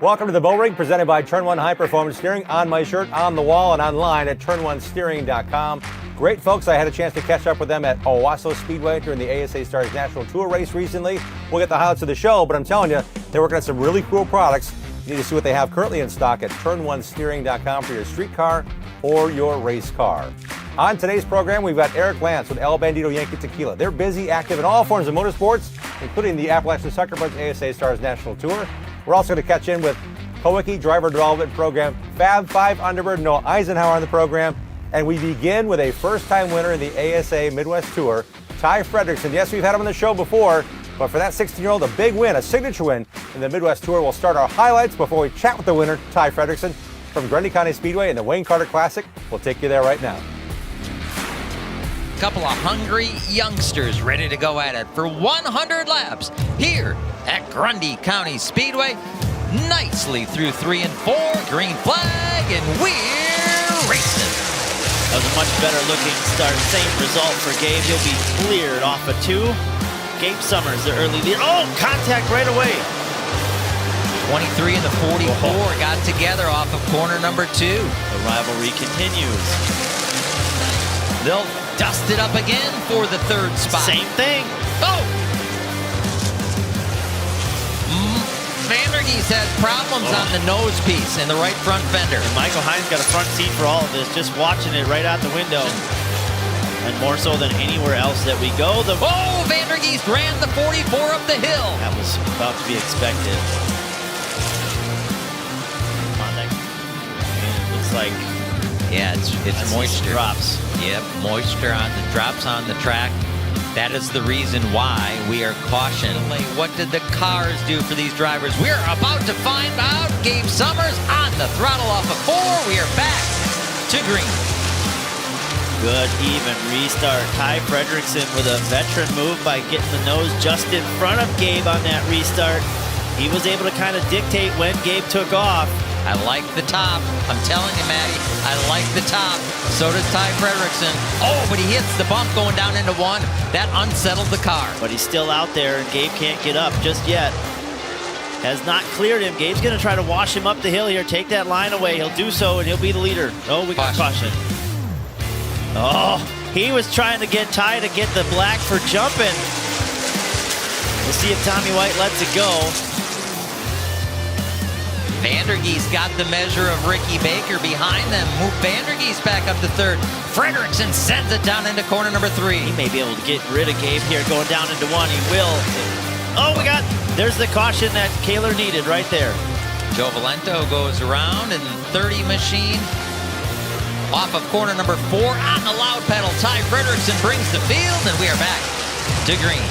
Welcome to the Bullring, presented by Turn 1 High Performance Steering. On my shirt, on the wall, and online at turn1steering.com. Great folks. I had a chance to catch up with them at Owasso Speedway during the ASA Stars National Tour race recently. We'll get the highlights of the show, but I'm telling you, they're working on some really cool products. You need to see what they have currently in stock at turn1steering.com for your street car or your race car. On today's program, we've got Eric Lanz with Bandido Yankee Tequila. They're busy, active in all forms of motorsports, including the Appalachian Suckerbugs ASA Stars National Tour. We're also going to catch in with Kulwicki Driver Development Program, Fab 5 Underbird, Noah Eisenhower on the program. And we begin with a first-time winner in the ASA Midwest Tour, Ty Fredrickson. Yes, we've had him on the show before, but for that 16-year-old, a big win, a signature win in the Midwest Tour. We'll start our highlights before we chat with the winner, Ty Fredrickson, from Grundy County Speedway in the Wayne Carter Classic. We'll take you there right now. Couple of hungry youngsters ready to go at it for 100 laps here at Grundy County Speedway. Nicely through 3 and 4, green flag, and we're racing. That was a much better looking start. Same result for Gabe. He'll be cleared off of 2. Gabe Summers, the early lead. Oh, contact right away. 23 and the 44 got together off of corner number 2. The rivalry continues. They'll dust it up again for the 3rd spot. Same thing. Oh! Vandergeest had problems on the nose piece and the right front fender. And Michael Hines got a front seat for all of this, just watching it right out the window. And more so than anywhere else that we go. Oh, Vandergeest ran the 44 up the hill. That was about to be expected. And it looks like... Yeah, it's moisture. Drops. Yep, moisture on the drops on the track. That is the reason why we are cautioned. What did the cars do for these drivers? We're about to find out. Gabe Summers on the throttle off of 4. We are back to green. Good even restart. Ty Fredrickson with a veteran move by getting the nose just in front of Gabe on that restart. He was able to kind of dictate when Gabe took off. I like the top. I'm telling you, Maddie, I like the top. So does Ty Fredrickson. Oh, but he hits the bump going down into 1. That unsettled the car. But he's still out there, and Gabe can't get up just yet. Has not cleared him. Gabe's going to try to wash him up the hill here, take that line away. He'll do so, and he'll be the leader. Oh, we got caution. Oh, he was trying to get Ty to get the black for jumping. We'll see if Tommy White lets it go. Vandergeest got the measure of Ricky Baker behind them. Move Vandergeest back up to 3rd. Fredrickson sends it down into corner number 3. He may be able to get rid of Gabe here, going down into 1. He will. Oh, there's the caution that Kaler needed right there. Joe Valento goes around and 30 machine off of corner number 4 on the loud pedal. Ty Fredrickson brings the field, and we are back to green.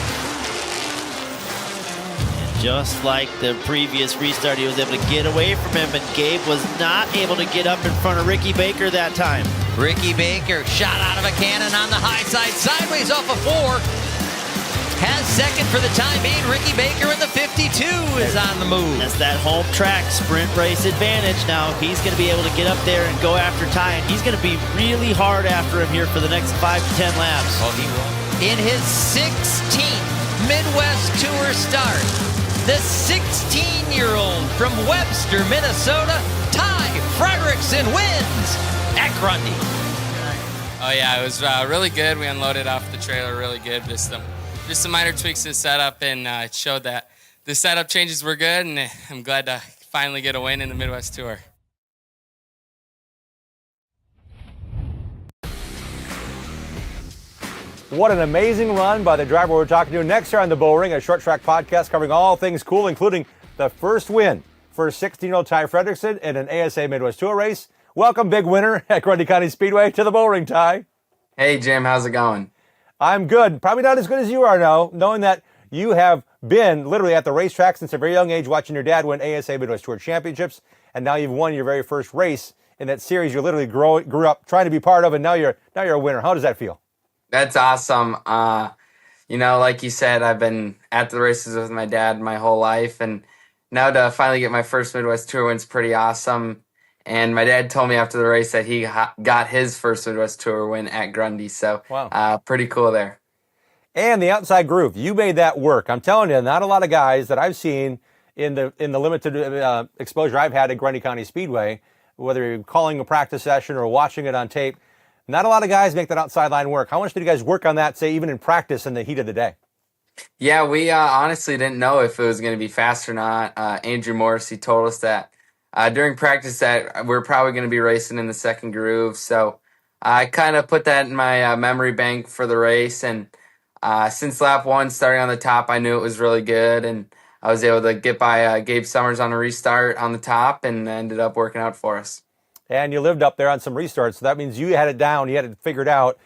Just like the previous restart, he was able to get away from him, and Gabe was not able to get up in front of Ricky Baker that time. Ricky Baker shot out of a cannon on the high side, sideways off of 4. Has 2nd for the time being. Ricky Baker in the 52 is on the move. That's that home track sprint race advantage. Now he's going to be able to get up there and go after Ty, and he's going to be really hard after him here for the next 5 to 10 laps. Oh, he will. In his 16th Midwest Tour start, the 16-year-old from Webster, Minnesota, Ty Fredrickson wins at Grundy. Oh yeah, it was really good. We unloaded off the trailer really good. Just some minor tweaks to the setup, and it showed that the setup changes were good, and I'm glad to finally get a win in the Midwest Tour. What an amazing run by the driver we're talking to next here on the Bullring, a short track podcast covering all things cool, including the first win for 16-year-old Ty Fredrickson in an ASA Midwest Tour race. Welcome, big winner at Grundy County Speedway, to the Bullring, Ty. Hey, Jim, how's it going? I'm good. Probably not as good as you are now, knowing that you have been literally at the racetrack since a very young age, watching your dad win ASA Midwest Tour championships, and now you've won your very first race in that series you literally grew up trying to be part of, and now you're a winner. How does that feel? That's awesome. Like you said, I've been at the races with my dad my whole life, and now to finally get my first Midwest Tour win's pretty awesome. And my dad told me after the race that he got his first Midwest Tour win at Grundy, so wow. Pretty cool there. And the outside groove, you made that work. I'm telling you, not a lot of guys that I've seen in the limited exposure I've had at Grundy County Speedway, whether you're calling a practice session or watching it on tape, not a lot of guys make that outside line work. How much did you guys work on that, say, even in practice in the heat of the day? Yeah, we honestly didn't know if it was going to be fast or not. Andrew Morrissey told us that during practice that we're probably going to be racing in the second groove. So I kind of put that in my memory bank for the race. And since lap one, starting on the top, I knew it was really good. And I was able to get by Gabe Summers on a restart on the top and ended up working out for us. And you lived up there on some restarts, so that means you had it down, you had it figured out.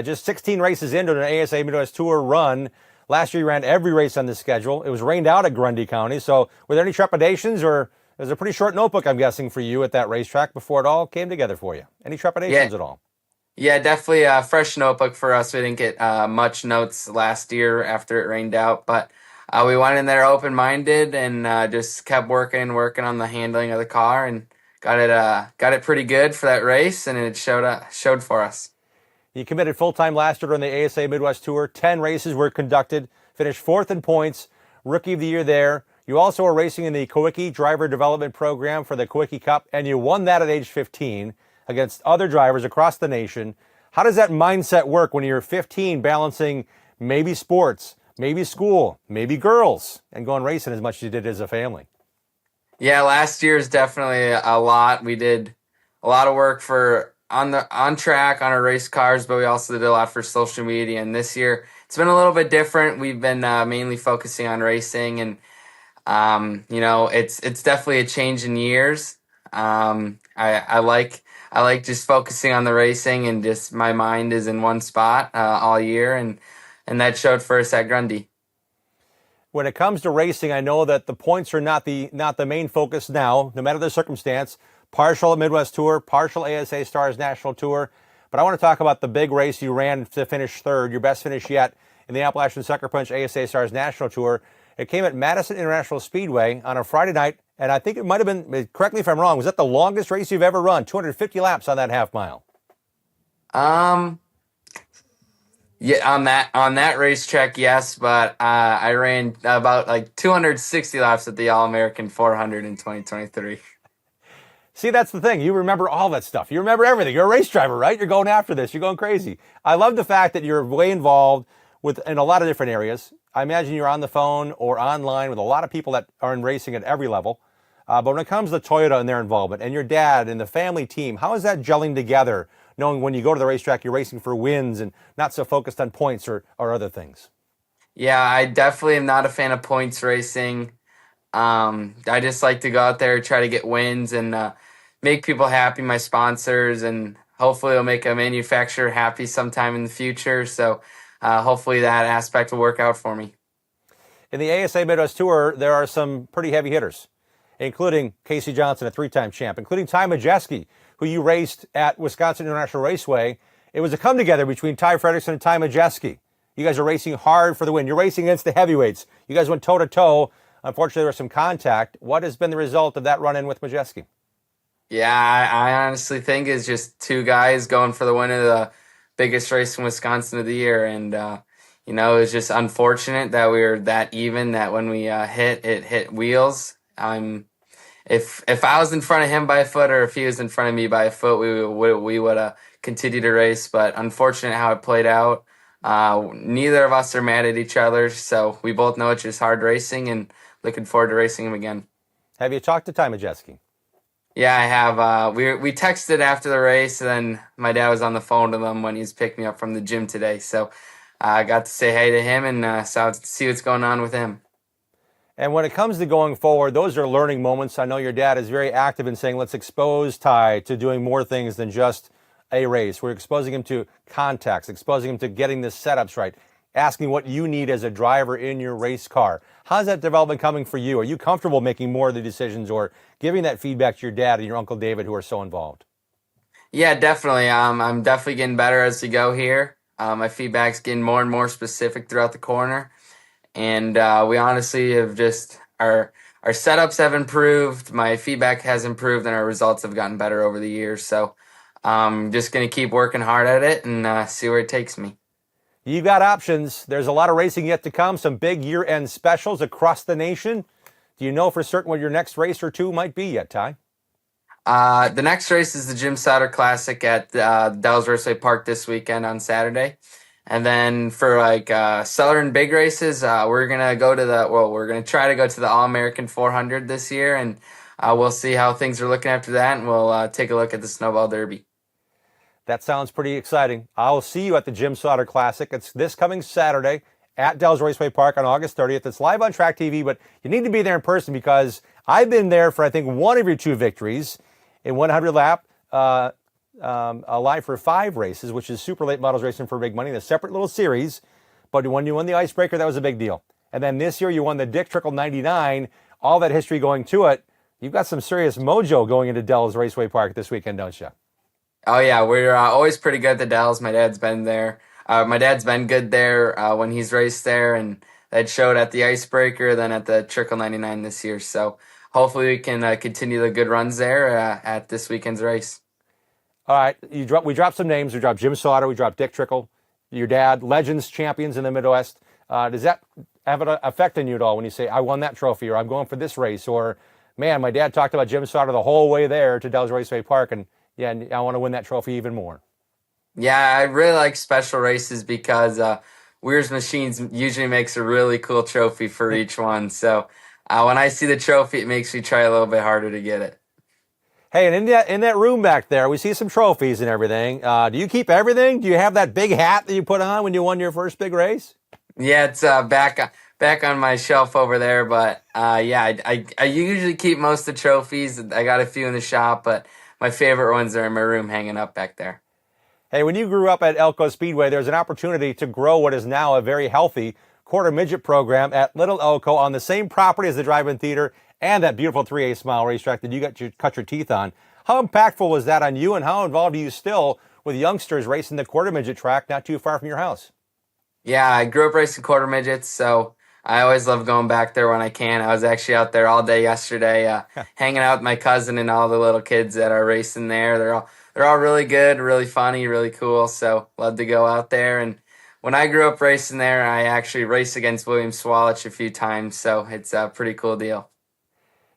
Just 16 races into an ASA Midwest Tour run. Last year you ran every race on the schedule. It was rained out at Grundy County, so were there any trepidations, or it was a pretty short notebook, I'm guessing, for you at that racetrack before it all came together for you? Any trepidations at all? Yeah, definitely a fresh notebook for us. We didn't get much notes last year after it rained out, but we went in there open-minded and just kept working on the handling of the car and got it pretty good for that race, and it showed for us. You committed full-time last year on the ASA Midwest Tour. 10 races were conducted, finished 4th in points, Rookie of the Year there. You also were racing in the Kulwicki Driver Development Program for the Kulwicki Cup, and you won that at age 15 against other drivers across the nation. How does that mindset work when you're 15, balancing maybe sports, maybe school, maybe girls, and going racing as much as you did as a family? Yeah, last year is definitely a lot. We did a lot of work for on track on our race cars, but we also did a lot for social media. And this year, it's been a little bit different. We've been mainly focusing on racing, and it's definitely a change in years. I like just focusing on the racing, and just my mind is in one spot all year, and that showed for us at Grundy. When it comes to racing, I know that the points are not the main focus now, no matter the circumstance. Partial Midwest Tour, partial ASA Stars National Tour. But I want to talk about the big race you ran to finish third, your best finish yet in the Appalachian Sucker Punch ASA Stars National Tour. It came at Madison International Speedway on a Friday night, and I think it might have been, correct me if I'm wrong, was that the longest race you've ever run? 250 laps on that half mile. Yeah, on that racetrack, yes, but I ran about like 260 laps at the All-American 400 in 2023. See, that's the thing. You remember all that stuff. You remember everything. You're a race driver, right? You're going after this. You're going crazy. I love the fact that you're way involved in a lot of different areas. I imagine you're on the phone or online with a lot of people that are in racing at every level. But when it comes to Toyota and their involvement, and your dad and the family team, how is that gelling together, knowing when you go to the racetrack, you're racing for wins and not so focused on points or other things? Yeah, I definitely am not a fan of points racing. I just like to go out there, try to get wins, and make people happy, my sponsors, and hopefully it'll make a manufacturer happy sometime in the future. So hopefully that aspect will work out for me. In the ASA Midwest Tour, there are some pretty heavy hitters, including Casey Johnson, a 3-time champ, including Ty Majeski, who you raced at Wisconsin International Raceway. It was a come-together between Ty Fredrickson and Ty Majeski. You guys are racing hard for the win. You're racing against the heavyweights. You guys went toe-to-toe. Unfortunately, there was some contact. What has been the result of that run-in with Majeski? Yeah, I honestly think it's just two guys going for the win of the biggest race in Wisconsin of the year. And, it was just unfortunate that we were that even, that when we hit wheels. If I was in front of him by a foot, or if he was in front of me by a foot, we would have continued to race. But unfortunate how it played out. Neither of us are mad at each other, so we both know it's just hard racing, and looking forward to racing him again. Have you talked to Ty Majeski? Yeah, I have. We texted after the race, and then my dad was on the phone to them when he was picking me up from the gym today. So I got to say hey to him and see what's going on with him. And when it comes to going forward, those are learning moments. I know your dad is very active in saying, let's expose Ty to doing more things than just a race. We're exposing him to contacts, exposing him to getting the setups right, asking what you need as a driver in your race car. How's that development coming for you? Are you comfortable making more of the decisions or giving that feedback to your dad and your Uncle David, who are so involved? Yeah, definitely. I'm definitely getting better as we go here. My feedback's getting more and more specific throughout the corner. And we honestly have just, our setups have improved, my feedback has improved, and our results have gotten better over the years. So I'm just going to keep working hard at it and see where it takes me. You got options. There's a lot of racing yet to come, some big year-end specials across the nation. Do you know for certain what your next race or two might be yet, Ty? The next race is the Jim Sauter Classic at Dallas Raceway Park this weekend on Saturday. And then for Southern big races, we're going to try to go to the All-American 400 this year, and we'll see how things are looking after that, and we'll take a look at the Snowball Derby. That sounds pretty exciting. I'll see you at the Jim Sauter Classic. It's this coming Saturday at Dallas Raceway Park on August 30th. It's live on Track TV, but you need to be there in person because I've been there for, I think, one of your two victories in 100 lap, live for 5 races, which is super late models racing for big money in a separate little series. But when you won the Icebreaker, that was a big deal. And then this year you won the Dick Trickle 99, all that history going to it. You've got some serious mojo going into Dallas Raceway Park this weekend, don't you? Oh, yeah. We're always pretty good at the Dallas. My dad's been there. My dad's been good there when he's raced there, and that showed at the Icebreaker, then at the Trickle 99 this year. So hopefully we can continue the good runs there at this weekend's race. All right. We dropped some names. We dropped Jim Sauter. We dropped Dick Trickle. Your dad, legends, champions in the Midwest. Does that have an effect on you at all when you say, I won that trophy, or I'm going for this race, or, man, my dad talked about Jim Sauter the whole way there to Dallas Raceway Park, and yeah, I want to win that trophy even more. Yeah, I really like special races because Weir's Machines usually makes a really cool trophy for each one. So when I see the trophy, it makes me try a little bit harder to get it. Hey, and in that room back there, we see some trophies and everything. Do you keep everything? Do you have that big hat that you put on when you won your first big race? Yeah, it's back on my shelf over there. But yeah, I usually keep most of the trophies. I got a few in the shop, but my favorite ones are in my room hanging up back there. Hey, when you grew up at Elko Speedway, there's an opportunity to grow what is now a very healthy quarter midget program at Little Elko on the same property as the drive-in theater and that beautiful 3/8 mile racetrack that you got to cut your teeth on. How impactful was that on you, and how involved are you still with youngsters racing the quarter midget track not too far from your house? Yeah, I grew up racing quarter midgets, so I always love going back there when I can. I was actually out there all day yesterday, hanging out with my cousin and all the little kids that are racing there. They're all really good, really funny, really cool. So love to go out there. And when I grew up racing there, I actually raced against William Swalich a few times. So it's a pretty cool deal.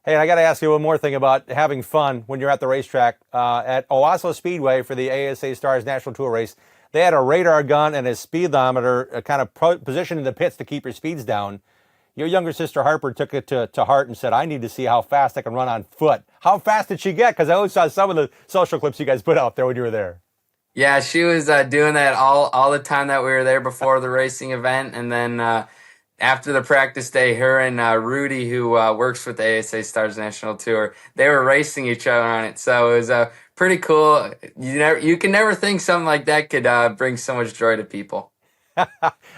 Hey, I got to ask you one more thing about having fun when you're at the racetrack. At Owasso Speedway for the ASA Stars National Tour race, they had a radar gun and a speedometer kind of positioned in the pits to keep your speeds down. Your younger sister Harper took it to heart and said, I need to see how fast I can run on foot. How fast did she get? Because I always saw some of the social clips you guys put out there when you were there. Yeah, she was doing that all the time that we were there before the racing event. And then after the practice day, her and Rudy, who works with the ASA Stars National Tour, they were racing each other on it. So it was pretty cool. You can never think something like that could bring so much joy to people.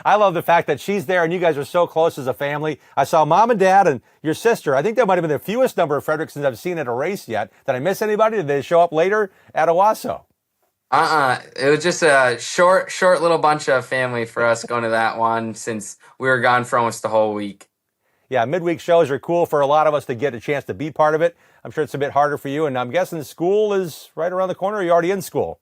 I love the fact that she's there and you guys are so close as a family. I saw mom and dad and your sister. I think that might have been the fewest number of Fredricksons I've seen at a race yet. Did I miss anybody? Did they show up later at Owasso? It was just a short little bunch of family for us going to that one since we were gone for almost the whole week. Yeah, midweek shows are cool for a lot of us to get a chance to be part of it. I'm sure it's a bit harder for you, and I'm guessing school is right around the corner. Are you already in school?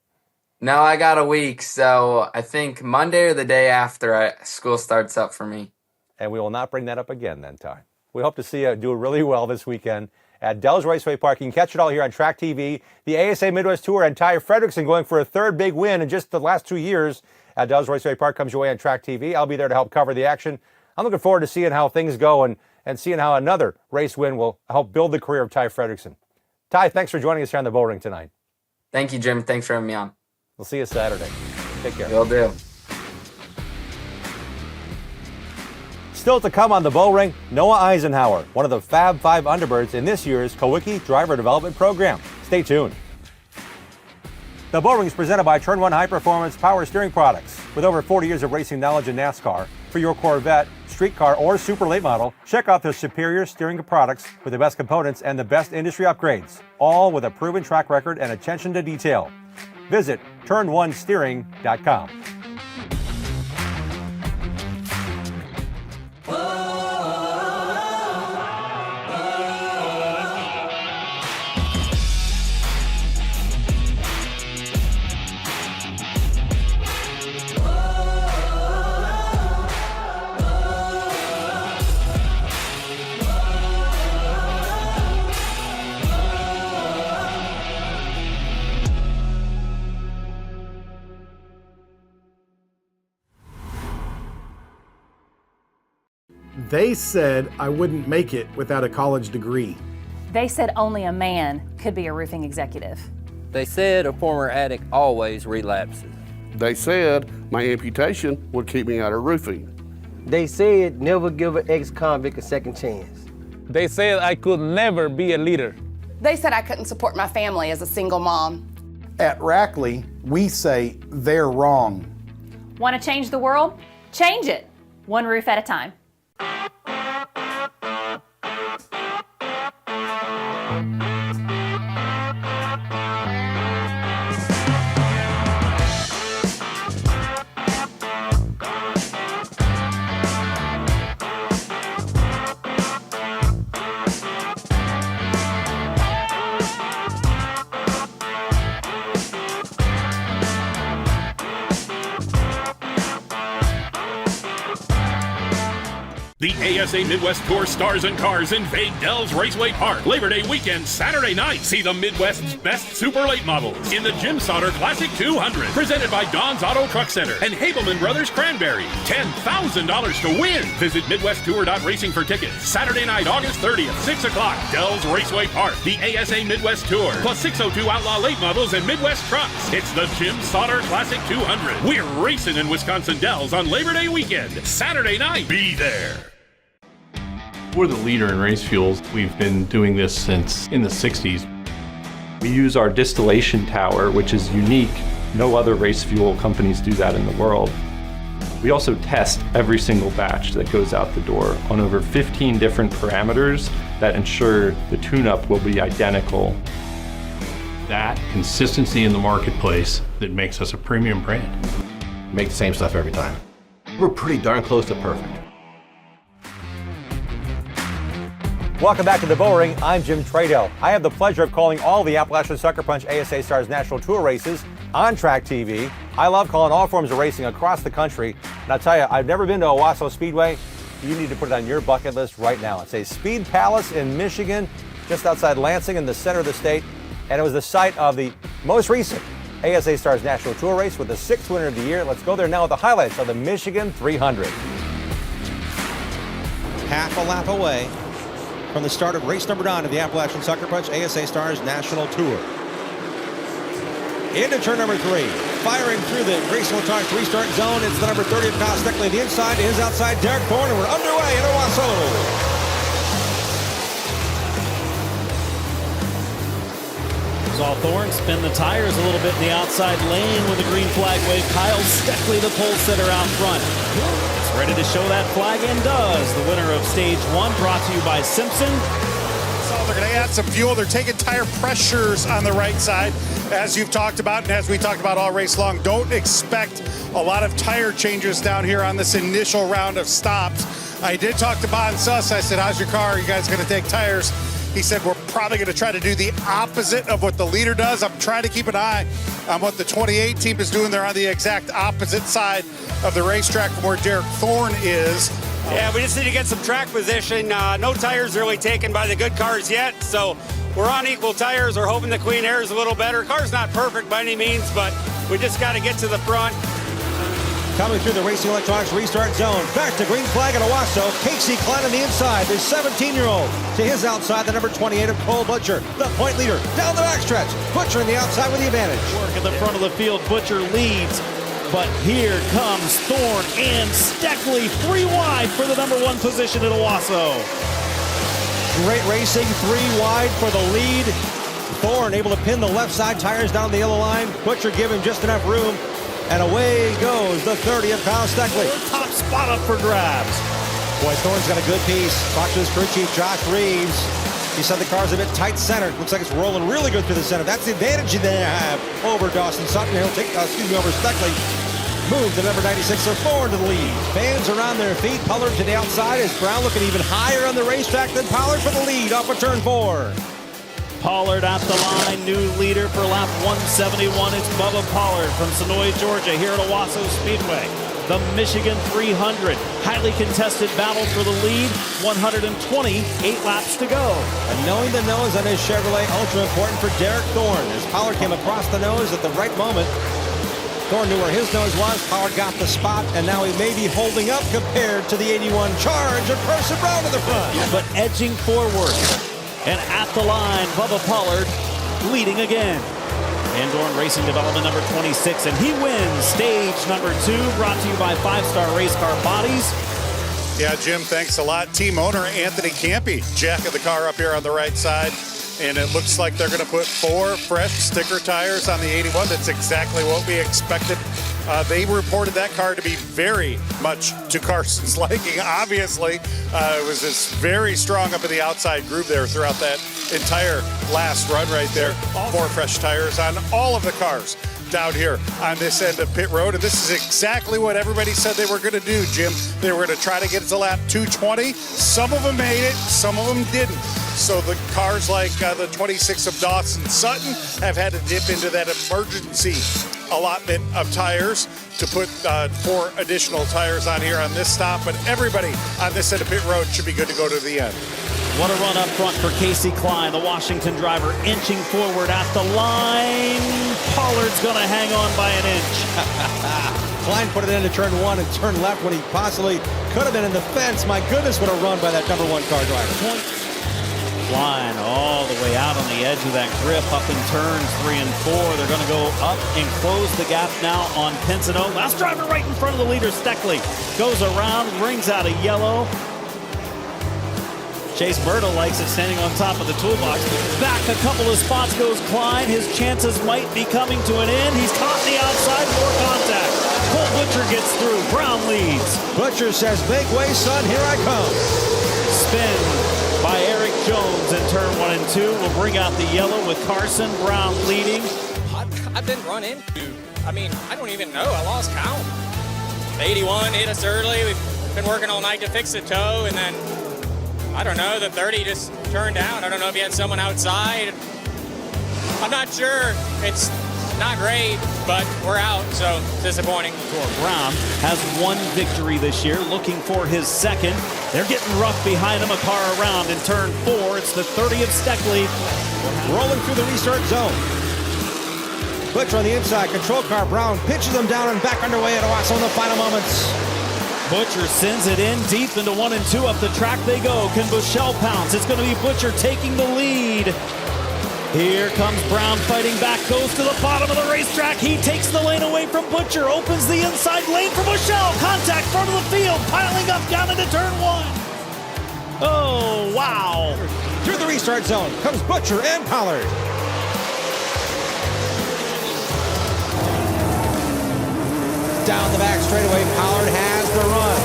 No, I got a week, so I think Monday or the day after school starts up for me. And we will not bring that up again then, Ty. We hope to see you do really well this weekend at Dallas Raceway Park. You can catch it all here on Track TV. The ASA Midwest Tour and Ty Fredrickson going for a third big win in just the last 2 years at Dallas Raceway Park comes your way on Track TV. I'll be there to help cover the action. I'm looking forward to seeing how things go and seeing how another race win will help build the career of Ty Fredrickson. Ty, thanks for joining us here on the Bullring tonight. Thank you, Jim. Thanks for having me on. We'll see you Saturday. Take care. Will do. Still to come on the Bullring, Noah Eisenhower, one of the Fab 5 Underbirds in this year's Kulwicki Driver Development Program. Stay tuned. The Bullring is presented by Turn 1 High Performance Power Steering Products. With over 40 years of racing knowledge in NASCAR, for your Corvette, streetcar, or super late model, check out their superior steering products with the best components and the best industry upgrades, all with a proven track record and attention to detail. Visit turn1steering.com. They said I wouldn't make it without a college degree. They said only a man could be a roofing executive. They said a former addict always relapses. They said my amputation would keep me out of roofing. They said never give an ex-convict a second chance. They said I could never be a leader. They said I couldn't support my family as a single mom. At Rackley, we say they're wrong. Want to change the world? Change it, one roof at a time. The ASA Midwest Tour Stars and Cars invade Dells Raceway Park Labor Day weekend, Saturday night. See the Midwest's best super late models in the Jim Sauter Classic 200, presented by Don's Auto Truck Center and Habelman Brothers Cranberry. $10,000 to win. Visit MidwestTour.racing for tickets. Saturday night, August 30th, 6 o'clock, Dells Raceway Park. The ASA Midwest Tour, plus 602 Outlaw late models and Midwest trucks. It's the Jim Sauter Classic 200. We're racing in Wisconsin Dells on Labor Day weekend, Saturday night. Be there. We're the leader in race fuels. We've been doing this since in the 60s. We use our distillation tower, which is unique. No other race fuel companies do that in the world. We also test every single batch that goes out the door on over 15 different parameters that ensure the tune-up will be identical. That consistency in the marketplace that makes us a premium brand. Make the same stuff every time. We're pretty darn close to perfect. Welcome back to the Bullring. I'm Jim Tretow. I have the pleasure of calling all the Appalachian Sucker Punch ASA Stars National Tour races on Track TV. I love calling all forms of racing across the country. And I'll tell you, I've never been to Owasso Speedway. You need to put it on your bucket list right now. It's a speed palace in Michigan, just outside Lansing in the center of the state. And it was the site of the most recent ASA Stars National Tour race with the 6th winner of the year. Let's go there now with the highlights of the Michigan 300. Half a lap away from the start of race number 9 of the Appalachian Sucker Punch ASA Stars National Tour. Into turn number 3. Firing through the Grayson Talk restart zone. It's the number 30 of Kyle Steckley. The inside to his outside, Derek Thorne, and we're underway in Owasso. Saw Thorne spin the tires a little bit in the outside lane with a green flag wave. Kyle Steckley, the pole sitter, out front. Ready to show that flag, and does. The winner of stage 1, brought to you by Simpson. So they're going to add some fuel. They're taking tire pressures on the right side, as you've talked about, and as we talked about all race long. Don't expect a lot of tire changes down here on this initial round of stops. I did talk to Bon Suss. I said, how's your car? Are you guys going to take tires? He said, we're probably going to try to do the opposite of what the leader does. I'm trying to keep an eye on what the 28 team is doing. They're on the exact opposite side of the racetrack from where Derek Thorne is. Yeah, we just need to get some track position. No tires really taken by the good cars yet, so we're on equal tires. We're hoping the Queen Air is a little better. Car's not perfect by any means, but we just got to get to the front. Coming through the Racing Electronics restart zone. Back to green flag at Owasso. Casey Klein on the inside. The 17-year-old to his outside. The number 28 of Cole Butcher. The point leader down the backstretch. Butcher on the outside with the advantage. Work at the front of the field. Butcher leads. But here comes Thorne and Steckley. 3 wide for the number 1 position at Owasso. Great racing. 3 wide for the lead. Thorne able to pin the left side tires down the yellow line. Butcher give him just enough room. And away goes the 30 of Kyle Steckley. Top spot up for grabs. Boy, Thorne's got a good piece. Talked to his crew chief, Josh Reeves. He said the car's a bit tight centered. Looks like it's rolling really good through the center. That's the advantage they have over Dawson Sutton. He'll take, over Steckley. Move the number 96 of Thorne to the lead. Fans are on their feet. Pollard to the outside. Is Brown looking even higher on the racetrack than Pollard for the lead off of turn 4. Pollard at the line, new leader for lap 171. It's Bubba Pollard from Sonoy, Georgia, here at Owasso Speedway. The Michigan 300, highly contested battle for the lead, 128 laps to go. And knowing the nose on his Chevrolet, ultra important for Derek Thorne, as Pollard came across the nose at the right moment. Thorne knew where his nose was. Pollard got the spot, and now he may be holding up compared to the 81 Charge of Carson Brown to the front. But edging forward and at the line, Bubba Pollard leading again. Van Dorn Racing Development number 26, and he wins stage number 2, brought to you by 5-Star Race Car Bodies. Yeah, Jim, thanks a lot. Team owner Anthony Campy, jacking the car up here on the right side. And it looks like they're going to put 4 fresh sticker tires on the 81. That's exactly what we expected. They reported that car to be very much to Carson's liking. Obviously, it was just very strong up in the outside groove there throughout that entire last run right there. 4 fresh tires on all of the cars down here on this end of pit road. And this is exactly what everybody said they were going to do, Jim. They were going to try to get to lap 220. Some of them made it, some of them didn't. So the cars like the 26 of Dawson Sutton have had to dip into that emergency allotment of tires to put 4 additional tires on here on this stop. But everybody on this end of pit road should be good to go to the end. What a run up front for Casey Klein, the Washington driver, inching forward at the line. Pollard's going to hang on by an inch. Klein put it into turn 1 and turn left when he possibly could have been in the fence. My goodness, what a run by that number 1 car driver. Klein all the way out on the edge of that grip up in turns 3 and 4. They're going to go up and close the gap now on Pinsino. Last driver right in front of the leader, Steckley. Goes around, rings out a yellow. Chase Berta likes it standing on top of the toolbox. Back a couple of spots goes Klein. His chances might be coming to an end. He's caught in the outside, more contact. Cole Butcher gets through. Brown leads. Butcher says, make way, son, here I come. Spin by Eric Jones in turn 1 and 2 will bring out the yellow with Carson Brown leading. I've been run into, I don't even know. I lost count. The 81 hit us early. We've been working all night to fix the toe, and then I don't know, the 30 just turned down. I don't know if he had someone outside. I'm not sure. It's not great, but we're out, so disappointing. Brown has 1 victory this year, looking for his 2nd. They're getting rough behind him, a car around in turn 4. It's the 30 of Steckley. Rolling through the restart zone. Butcher on the inside, control car. Brown pitches them down and back underway at Owasso in the final moments. Butcher sends it in deep into 1 and 2. Up the track they go. Can Bushell pounce? It's going to be Butcher taking the lead. Here comes Brown fighting back. Goes to the bottom of the racetrack. He takes the lane away from Butcher. Opens the inside lane for Bushell. Contact front of the field. Piling up down into turn 1. Oh, wow. Through the restart zone comes Butcher and Pollard. Down the back straightaway, Pollard has the run.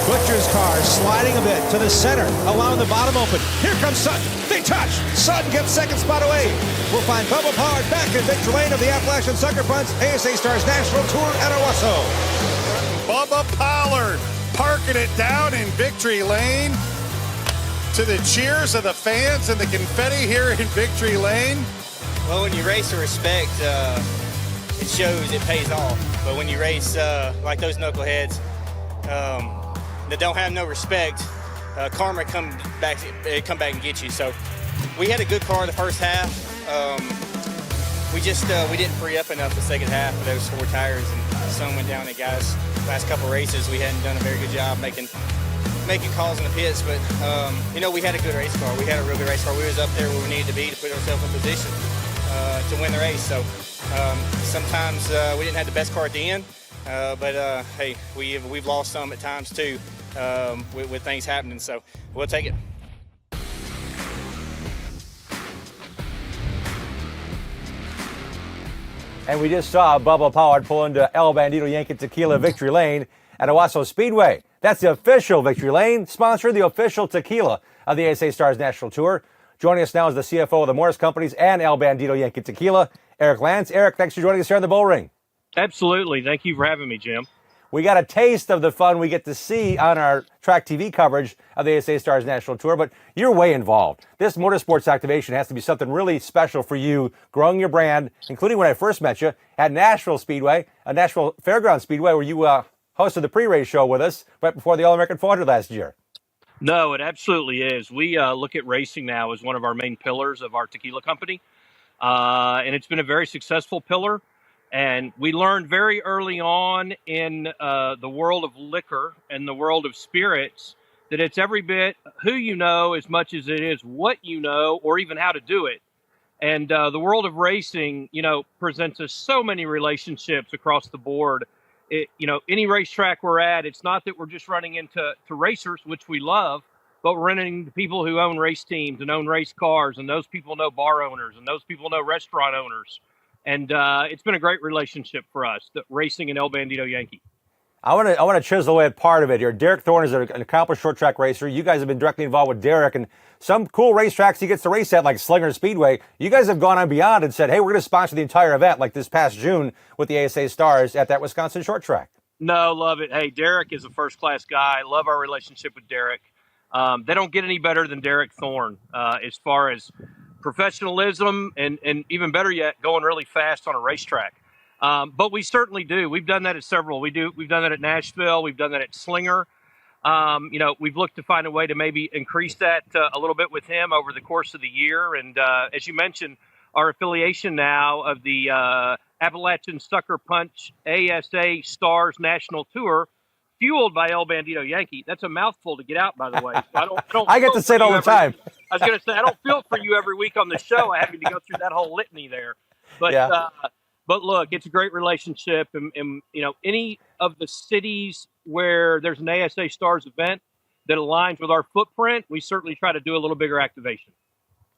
Butcher's car sliding a bit to the center, allowing the bottom open. Here comes Sutton. They touch. Sutton gets second spot away. We'll find Bubba Pollard back in victory lane of the Appalachian Sucker Punch ASA Stars National Tour at Owasso. Bubba Pollard parking it down in victory lane to the cheers of the fans and the confetti here in victory lane. Well, when you race with respect, it shows, it pays off. But when you race like those knuckleheads that don't have no respect, karma come back and get you. So we had a good car the first half. We didn't free up enough the second half of those 4 tires, and some went down. And guys, last couple races we hadn't done a very good job making calls in the pits. But we had a good race car. We had a real good race car. We was up there where we needed to be to put ourselves in position to win the race. So. Sometimes we didn't have the best car at the end, but hey, we've lost some at times too with things happening, so we'll take it. And we just saw Bubba Pollard pull into El Bandido Yankee Tequila Victory Lane at Owasso Speedway. That's the official Victory Lane, sponsor, the official tequila of the ASA Stars National Tour. Joining us now is the CFO of the Morris Companies and El Bandido Yankee Tequila, Eric Lanz. Eric, thanks for joining us here on the Bullring. Absolutely. Thank you for having me, Jim. We got a taste of the fun we get to see on our track TV coverage of the ASA Stars National Tour, but you're way involved. This motorsports activation has to be something really special for you, growing your brand, including when I first met you at Nashville Speedway, a Nashville Fairgrounds Speedway, where you hosted the pre-race show with us right before the All-American 400 last year. No, it absolutely is. We look at racing now as one of our main pillars of our tequila company, and it's been a very successful pillar. And we learned very early on in the world of liquor and the world of spirits that it's every bit who you know as much as it is what you know or even how to do it. And the world of racing, presents us so many relationships across the board. Any racetrack we're at, it's not that we're just running into racers, which we love, but we're running into people who own race teams and own race cars, and those people know bar owners, and those people know restaurant owners. And it's been a great relationship for us, the racing and El Bandido Yankee. I want to chisel away at part of it here. Derek Thorne is an accomplished short track racer. You guys have been directly involved with Derek, and some cool racetracks he gets to race at, like Slinger Speedway. You guys have gone on beyond and said, hey, we're going to sponsor the entire event, like this past June with the ASA Stars at that Wisconsin short track. No, love it. Hey, Derek is a first-class guy. I love our relationship with Derek. They don't get any better than Derek Thorne as far as professionalism and even better yet, going really fast on a racetrack. But we certainly do. We've done that at several. We've done that at Nashville. We've done that at Slinger. We've looked to find a way to maybe increase that a little bit with him over the course of the year. And as you mentioned, our affiliation now of the Appalachian Sucker Punch ASA Stars National Tour, fueled by El Bandido Yankee. That's a mouthful to get out, by the way. So I get to say it all the time. I was going to say, I don't feel for you every week on the show having to go through that whole litany there. But yeah. But look, it's a great relationship, and any of the cities where there's an ASA Stars event that aligns with our footprint, we certainly try to do a little bigger activation.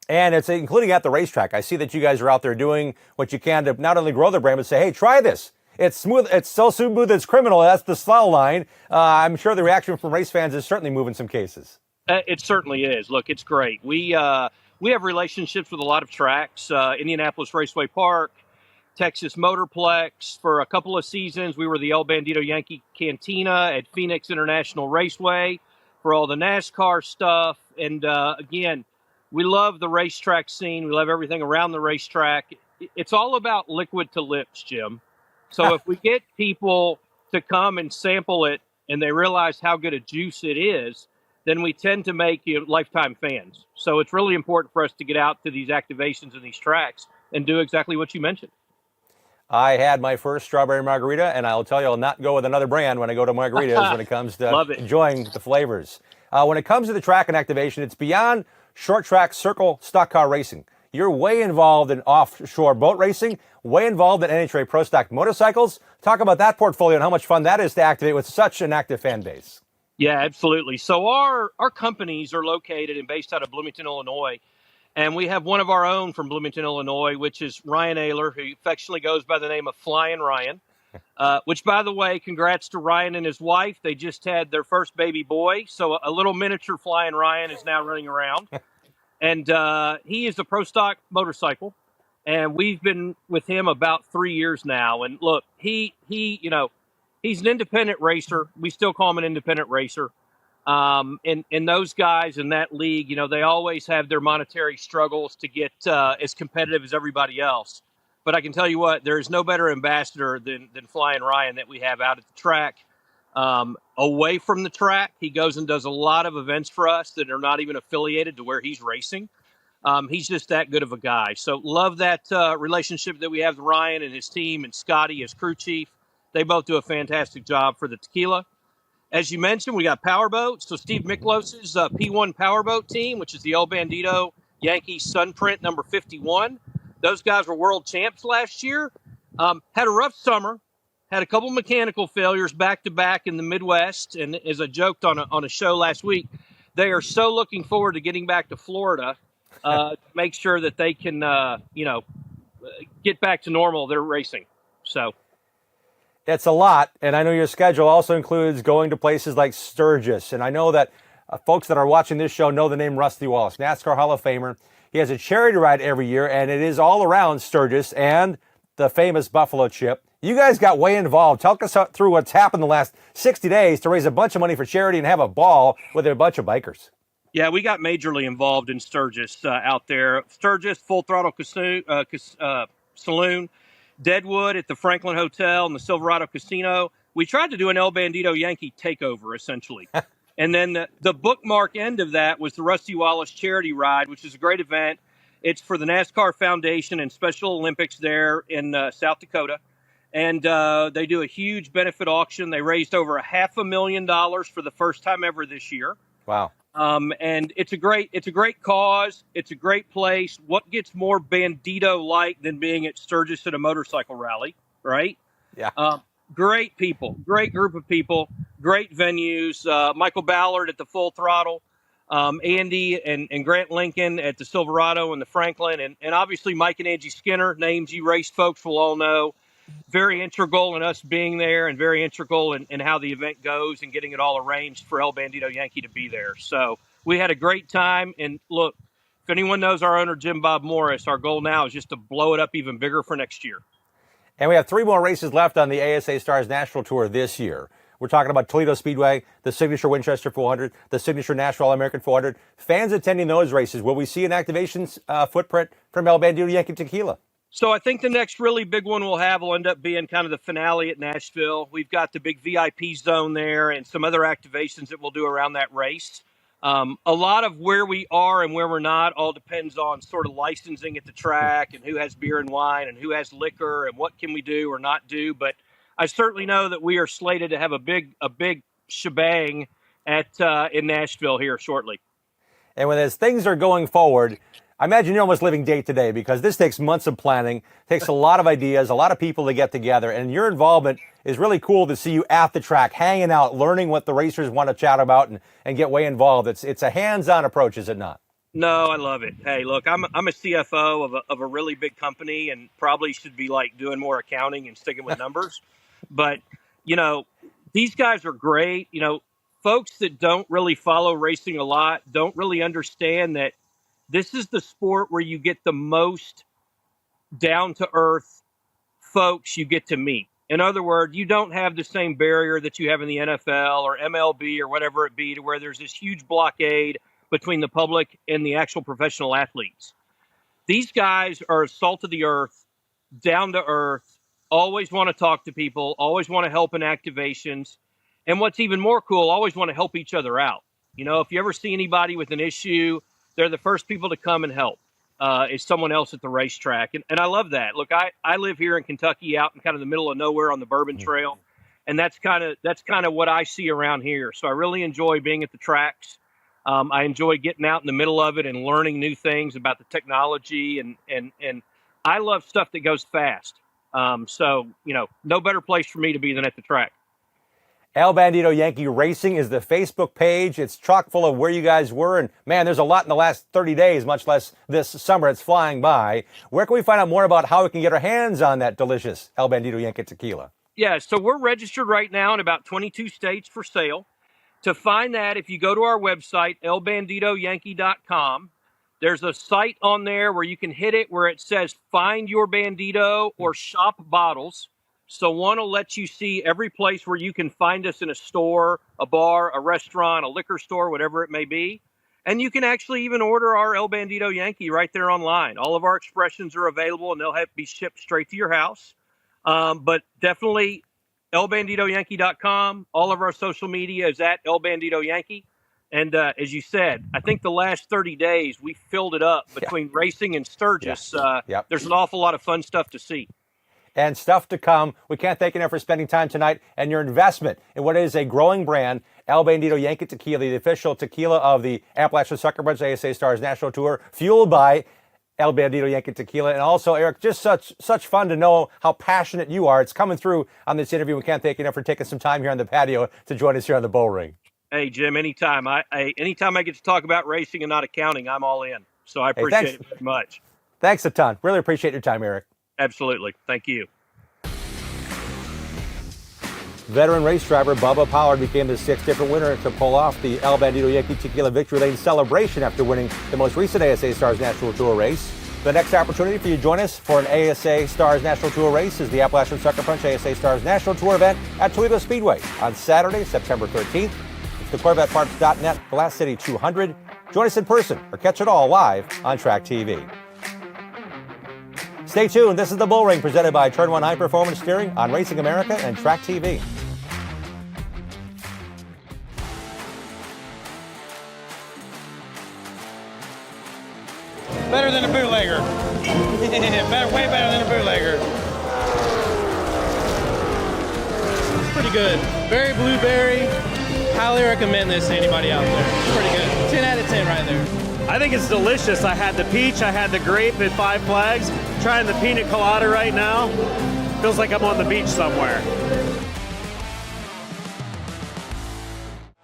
And it's including at the racetrack. I see that you guys are out there doing what you can to not only grow the brand, but say, hey, try this. It's smooth. It's so smooth it's criminal. That's the slow line. I'm sure the reaction from race fans is certainly moving some cases. It certainly is. Look, it's great. We have relationships with a lot of tracks. Indianapolis Raceway Park, Texas Motorplex. For a couple of seasons, we were the El Bandido Yankee Cantina at Phoenix International Raceway for all the NASCAR stuff. And again, we love the racetrack scene. We love everything around the racetrack. It's all about liquid to lips, Jim. So if we get people to come and sample it and they realize how good a juice it is, then we tend to make lifetime fans. So it's really important for us to get out to these activations and these tracks and do exactly what you mentioned. I had my first strawberry margarita, and I'll tell you, I'll not go with another brand when I go to margaritas when it comes to enjoying the flavors. When it comes to the track and activation, it's beyond short track circle stock car racing. You're way involved in offshore boat racing, way involved in NHRA Pro Stock motorcycles. Talk about that portfolio and how much fun that is to activate with such an active fan base. Yeah, absolutely. So our companies are located and based out of Bloomington, Illinois. And we have one of our own from Bloomington, Illinois, which is Ryan Ayler, who affectionately goes by the name of Flying Ryan, which, by the way, congrats to Ryan and his wife. They just had their first baby boy. So a little miniature Flying Ryan is now running around. And he is a pro stock motorcycle. And we've been with him about 3 years now. And look, he's an independent racer. We still call him an independent racer. And those guys in that league, they always have their monetary struggles to get as competitive as everybody else. But I can tell you what, there's no better ambassador than Flying Ryan that we have out at the track. Away from the track, he goes and does a lot of events for us that are not even affiliated to where he's racing. He's just that good of a guy. So love that relationship that we have with Ryan and his team, and Scotty, his crew chief. They both do a fantastic job for the tequila. As you mentioned, we got powerboats. So Steve Miklos's P1 powerboat team, which is the El Bandido Yankee Sunprint number 51. Those guys were world champs last year. Had a rough summer. Had a couple mechanical failures back-to-back in the Midwest. And as I joked on a show last week, they are so looking forward to getting back to Florida to make sure that they can, get back to normal their racing. So it's a lot, and I know your schedule also includes going to places like Sturgis. And I know that folks that are watching this show know the name Rusty Wallace, NASCAR Hall of Famer. He has a charity ride every year, and it is all around Sturgis and the famous Buffalo Chip. You guys got way involved. Talk us through what's happened the last 60 days to raise a bunch of money for charity and have a ball with a bunch of bikers. Yeah, we got majorly involved in Sturgis out there. Sturgis, Full Throttle Saloon, Deadwood at the Franklin Hotel and the Silverado Casino. We tried to do an El Bandido Yankee takeover, essentially. And then the bookmark end of that was the Rusty Wallace charity ride, which is a great event. It's for the NASCAR Foundation and Special Olympics there in South Dakota. And they do a huge benefit auction. They raised over $500,000 for the first time ever this year. Wow. And it's a great cause. It's a great place. What gets more Bandido-like than being at Sturgis at a motorcycle rally, right? Yeah. Great people, great group of people, great venues. Michael Ballard at the Full Throttle, Andy and Grant Lincoln at the Silverado and the Franklin, and obviously Mike and Angie Skinner, names you race folks will all know. Very integral in us being there and very integral in how the event goes and getting it all arranged for El Bandido Yankee to be there. So we had a great time. And look, if anyone knows our owner, Jim Bob Morris, our goal now is just to blow it up even bigger for next year. And we have 3 more races left on the ASA Stars National Tour this year. We're talking about Toledo Speedway, the Signature Winchester 400, the Signature National All-American 400. Fans attending those races, will we see an activations footprint from El Bandido Yankee Tequila? So I think the next really big one we'll have will end up being kind of the finale at Nashville. We've got the big VIP zone there and some other activations that we'll do around that race. A lot of where we are and where we're not all depends on sort of licensing at the track and who has beer and wine and who has liquor and what can we do or not do. But I certainly know that we are slated to have a big shebang at in Nashville here shortly. And as things are going forward, I imagine you're almost living day to day because this takes months of planning, takes a lot of ideas, a lot of people to get together, and your involvement is really cool to see you at the track, hanging out, learning what the racers want to chat about and get way involved. It's a hands-on approach, is it not? No, I love it. Hey, look, I'm a CFO of a really big company and probably should be like doing more accounting and sticking with numbers. But, these guys are great. Folks that don't really follow racing a lot don't really understand that this is the sport where you get the most down-to-earth folks you get to meet. In other words, you don't have the same barrier that you have in the NFL or MLB or whatever it be, to where there's this huge blockade between the public and the actual professional athletes. These guys are salt of the earth, down to earth, always want to talk to people, always want to help in activations. And what's even more cool, always want to help each other out. If you ever see anybody with an issue, they're the first people to come and help. Is someone else at the racetrack. And I love that. Look, I live here in Kentucky out in kind of the middle of nowhere on the Bourbon Trail. And that's kind of what I see around here. So I really enjoy being at the tracks. I enjoy getting out in the middle of it and learning new things about the technology. And I love stuff that goes fast. So, no better place for me to be than at the track. El Bandido Yankee Racing is the Facebook page. It's chock full of where you guys were. And, man, there's a lot in the last 30 days, much less this summer. It's flying by. Where can we find out more about how we can get our hands on that delicious El Bandido Yankee Tequila? Yeah, so we're registered right now in about 22 states for sale. To find that, if you go to our website, elbandidoyankee.com, there's a site on there where you can hit it where it says Find Your Bandido or Shop Bottles. So one will let you see every place where you can find us in a store, a bar, a restaurant, a liquor store, whatever it may be. And you can actually even order our El Bandido Yankee right there online. All of our expressions are available and they'll be shipped straight to your house. But definitely elbandidoyankee.com. All of our social media is at El Bandido Yankee. And as you said, I think the last 30 days we filled it up between racing and Sturgis. There's an awful lot of fun stuff to see. And stuff to come. We can't thank you enough for spending time tonight and your investment in what is a growing brand, El Bandido Yankee Tequila, the official tequila of the Appalachian Sucker Punch ASA Stars National Tour, fueled by El Bandido Yankee Tequila. And also, Eric, just such fun to know how passionate you are. It's coming through on this interview. We can't thank you enough for taking some time here on the patio to join us here on the Bullring. Hey, Jim, anytime. Anytime I get to talk about racing and not accounting, I'm all in. So I appreciate it very much. Thanks a ton. Really appreciate your time, Eric. Absolutely. Thank you. Veteran race driver Bubba Pollard became the 6th different winner to pull off the El Bandido Yankee Tequila Victory Lane celebration after winning the most recent ASA Stars National Tour race. The next opportunity for you to join us for an ASA Stars National Tour race is the Appalachian Sucker Punch ASA Stars National Tour event at Toledo Speedway on Saturday, September 13th. It's the CorvetteParts.net Glass City 200. Join us in person or catch it all live on Track TV. Stay tuned. This is the Bullring presented by Turn 1 High Performance Steering on Racing America and Track TV. Better than a bootlegger. Way better than a bootlegger. pretty good. Very blueberry. Highly recommend this to anybody out there. It's pretty good. 10 out of 10 right there. I think it's delicious. I had the peach, I had the grape at Five Flags. Trying the pina colada right now. Feels like I'm on the beach somewhere.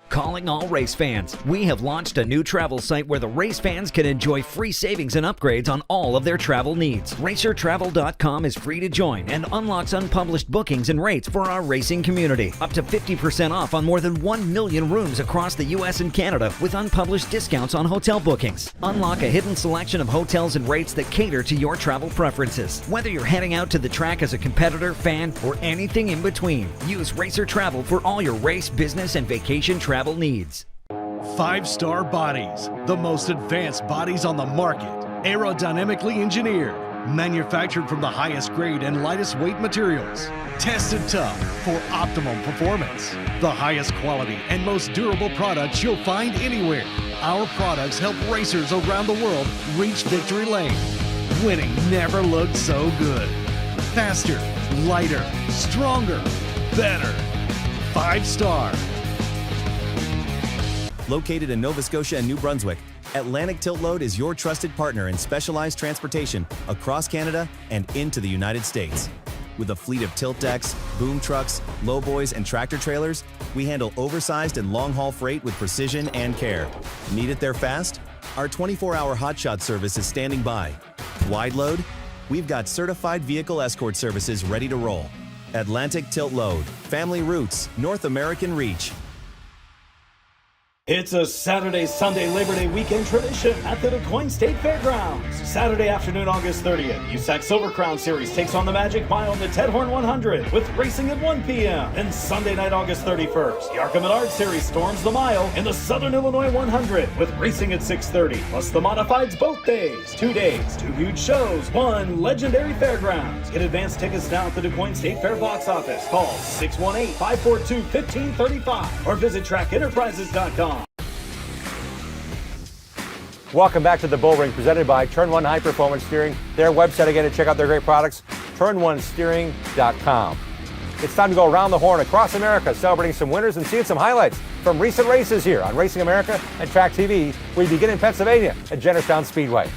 Calling all race fans. We have launched a new travel site where the race fans can enjoy free savings and upgrades on all of their travel needs. RacerTravel.com is free to join and unlocks unpublished bookings and rates for our racing community. Up to 50% off on more than 1 million rooms across the U.S. and Canada with unpublished discounts on hotel bookings. Unlock a hidden selection of hotels and rates that cater to your travel preferences. Whether you're heading out to the track as a competitor, fan, or anything in between, use Racer Travel for all your race, business, and vacation travel needs. 5-star bodies, the most advanced bodies on the market, aerodynamically engineered, manufactured from the highest grade and lightest weight materials, tested tough for optimum performance, the highest quality and most durable products you'll find anywhere. Our products help racers around the world reach victory lane. Winning never looked so good. Faster, lighter, stronger, better. 5-star. Located in Nova Scotia and New Brunswick, Atlantic Tilt Load is your trusted partner in specialized transportation across Canada and into the United States. With a fleet of tilt decks, boom trucks, lowboys, and tractor trailers, we handle oversized and long-haul freight with precision and care. Need it there fast? Our 24-hour hotshot service is standing by. Wide load? We've got certified vehicle escort services ready to roll. Atlantic Tilt Load, family roots, North American reach. It's a Saturday, Sunday, Labor Day weekend tradition at the DuQuoin State Fairgrounds. Saturday afternoon, August 30th, USAC Silver Crown Series takes on the Magic Mile in the Ted Horn 100 with racing at 1 p.m. And Sunday night, August 31st, the Arca Menard Series storms the mile in the Southern Illinois 100 with racing at 6:30. Plus the modifieds both days. 2 days, 2 huge shows, 1 legendary fairgrounds. Get advance tickets now at the DuQuoin State Fair box office. Call 618-542-1535 or visit trackenterprises.com. Welcome back to the Bullring, presented by Turn 1 High Performance Steering. Their website again to check out their great products, turn1steering.com. It's time to go around the horn across America, celebrating some winners and seeing some highlights from recent races here on Racing America and Track TV. We begin in Pennsylvania at Jennerstown Speedway.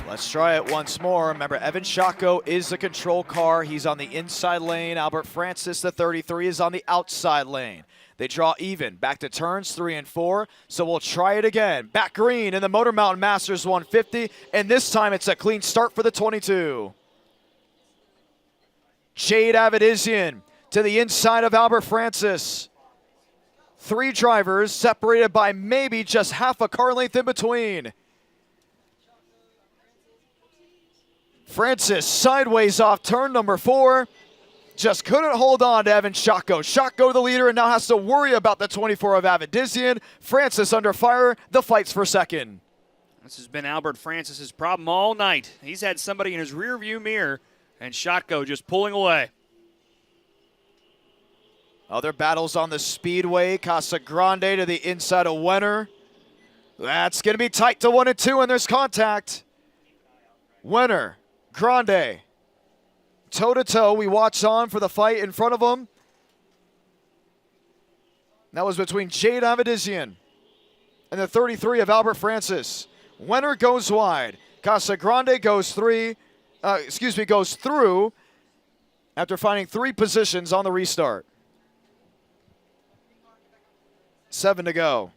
Let's try it once more. Remember, Evan Shocko is the control car. He's on the inside lane. Albert Francis, the 33, is on the outside lane. They draw even. Back to turns 3 and 4. So we'll try it again. Back green in the Motor Mountain Masters 150. And this time it's a clean start for the 22. Jade Avidizian to the inside of Albert Francis. 3 drivers separated by maybe just half a car length in between. Francis sideways off turn number 4. Just couldn't hold on to Evan Shocko. Shocko the leader and now has to worry about the 24 of Avidizian. Francis under fire. The fight's for second. This has been Albert Francis's problem all night. He's had somebody in his rearview mirror and Shocko just pulling away. Other battles on the speedway. Casa Grande to the inside of Wenner. That's going to be tight to 1 and 2 and there's contact. Wenner, Grande. Toe-to-toe, we watch on for the fight in front of them. That was between Jade Avidizian and the 33 of Albert Francis. Wenner goes wide. Casa Grande goes through after finding 3 positions on the restart. 7 to go.